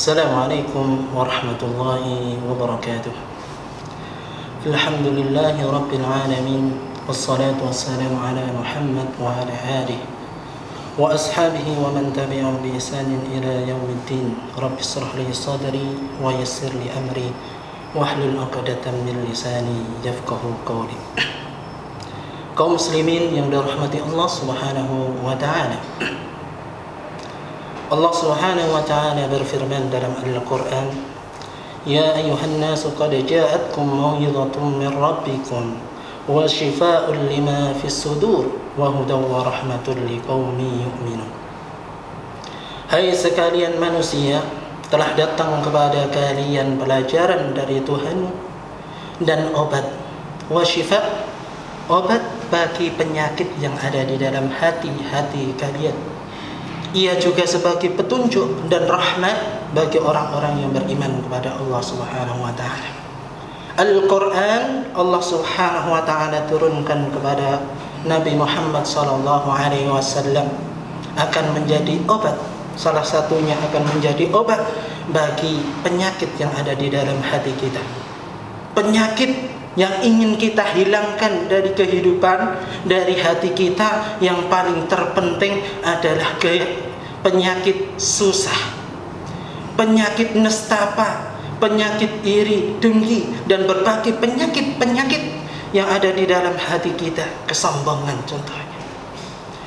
Assalamualaikum warahmatullahi wabarakatuh. Alhamdulillahi rabbil alamin. Wassalatu wassalamu ala Muhammad wa ala alihi wa ashabihi wa man tabi'ahum bi ihsanin ila yaumiddin. Rabbi shrah li sadri wa yassir li amri wahlul 'uqdatam min lisani yafqahu qawli. Kaum muslimin yang dirahmati Allah Subhanahu wa ta'ala. Allah Subhanahu wa ta'ala berfirman dalam Al-Quran, Ya ayuhan nasu qad ja'atkum maw'izatun min rabbikum wa shifaa'un lima fis sudur wa hudan wa rahmatun liqaumin yu'minun. Hai sekalian manusia, telah datang kepada kalian pelajaran dari Tuhan dan obat, wa shifa', obat bagi penyakit yang ada di dalam hati-hati kalian. Ia juga sebagai petunjuk dan rahmat bagi orang-orang yang beriman kepada Allah Subhanahu wa ta'ala. Al-Quran Allah Subhanahu wa ta'ala turunkan kepada Nabi Muhammad sallallahu alaihi wasallam akan menjadi obat. Salah satunya akan menjadi obat bagi penyakit yang ada di dalam hati kita. Penyakit yang ingin kita hilangkan dari kehidupan, dari hati kita, yang paling terpenting adalah penyakit susah, penyakit nestapa, penyakit iri, dengki, dan berbagai penyakit-penyakit yang ada di dalam hati kita. Kesombongan contohnya.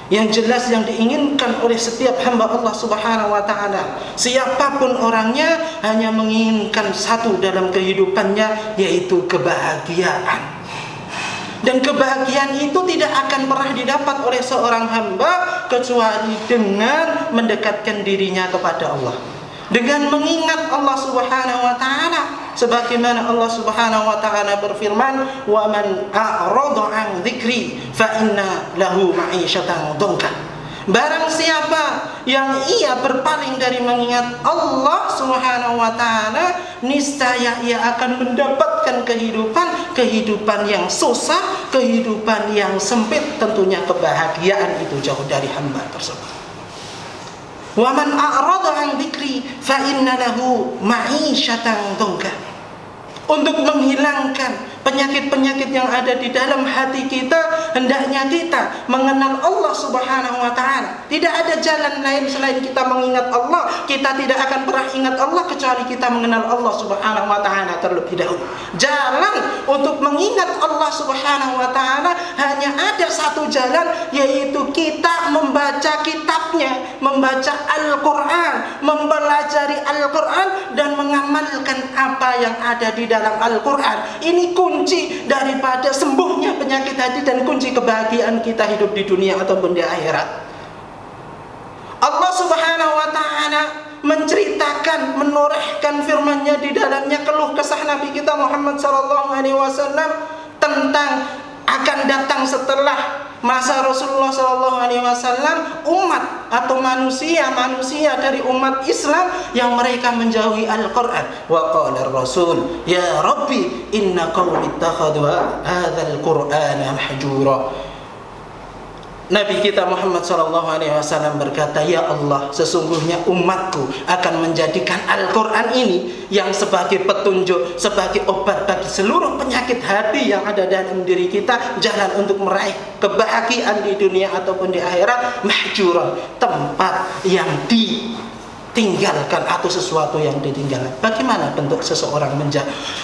Yang jelas yang diinginkan oleh setiap hamba Allah Subhanahu wa ta'ala, siapapun orangnya, hanya menginginkan satu dalam kehidupannya, yaitu kebahagiaan. Dan kebahagiaan itu tidak akan pernah didapat oleh seorang hamba kecuali dengan mendekatkan dirinya kepada Allah, dengan mengingat Allah Subhanahu wa ta'ala. Sebagaimana Allah Subhanahu wa ta'ala berfirman, "Wa man a'rada 'an dzikri fa inna lahu ma'isyatan dhanka." Barang siapa yang ia berpaling dari mengingat Allah Subhanahu wa ta'ala, niscaya ia akan mendapatkan kehidupan yang susah, kehidupan yang sempit. Tentunya kebahagiaan itu jauh dari hamba tersebut. Wa man a'rada 'an dzikri fa inna lahu ma'isyatan dhanka. Untuk menghilangkan penyakit-penyakit yang ada di dalam hati kita, hendaknya kita mengenal Allah Subhanahu wa ta'ala. Tidak ada jalan lain selain kita mengingat Allah. Kita tidak akan pernah ingat Allah kecuali kita mengenal Allah Subhanahu wa ta'ala terlebih dahulu. Jalan untuk mengingat Allah Subhanahu wa ta'ala hanya ada satu jalan, yaitu kita membaca kitabnya, membaca Al-Quran, mempelajari Al-Quran, dan mengamalkan apa yang ada di dalam Al-Quran. Ini kunci daripada sembuhnya penyakit hati dan kunci kebahagiaan kita hidup di dunia ataupun di akhirat. Allah Subhanahu wa ta'ala menceritakan, menorehkan firman-Nya di dalamnya keluh kesah Nabi kita Muhammad sallallahu alaihi wasallam tentang akan datang setelah masa Rasulullah sallallahu alaihi wasallam umat atau manusia dari umat Islam yang mereka menjauhi Al-Quran. Wa qala ar-rasul ya rabbi inna qaumi ittakhadhu hadzal qur'ana mahjura. Nabi kita Muhammad sallallahu alaihi wasallam berkata, ya Allah, sesungguhnya umatku akan menjadikan Al-Quran ini yang sebagai petunjuk, sebagai obat bagi seluruh penyakit hati yang ada dalam diri kita, jalan untuk meraih kebahagiaan di dunia ataupun di akhirat, mahjura, tempat yang ditinggalkan atau sesuatu yang ditinggalkan. Bagaimana bentuk seseorang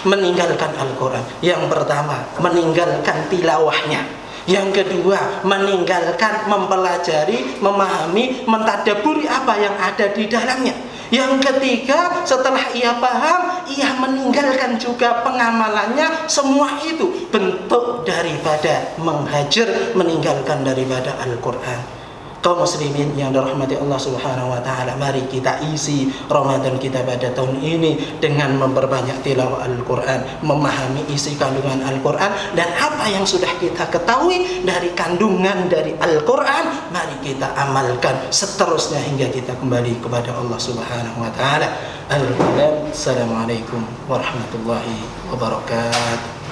meninggalkan Al-Quran? Yang pertama, meninggalkan tilawahnya. Yang kedua, meninggalkan mempelajari, memahami, mentadaburi apa yang ada di dalamnya. Yang ketiga, setelah ia paham, ia meninggalkan juga pengamalannya. Semua itu bentuk daripada menghajar, meninggalkan daripada Al-Quran. Kaum muslimin yang dirahmati Allah Subhanahu wa ta'ala, mari kita isi Ramadan kita pada tahun ini dengan memperbanyak tilawah Al-Quran, memahami isi kandungan Al-Quran, dan apa yang sudah kita ketahui dari kandungan dari Al-Quran, mari kita amalkan seterusnya hingga kita kembali kepada Allah Subhanahu wa ta'ala. Assalamualaikum warahmatullahi wabarakatuh.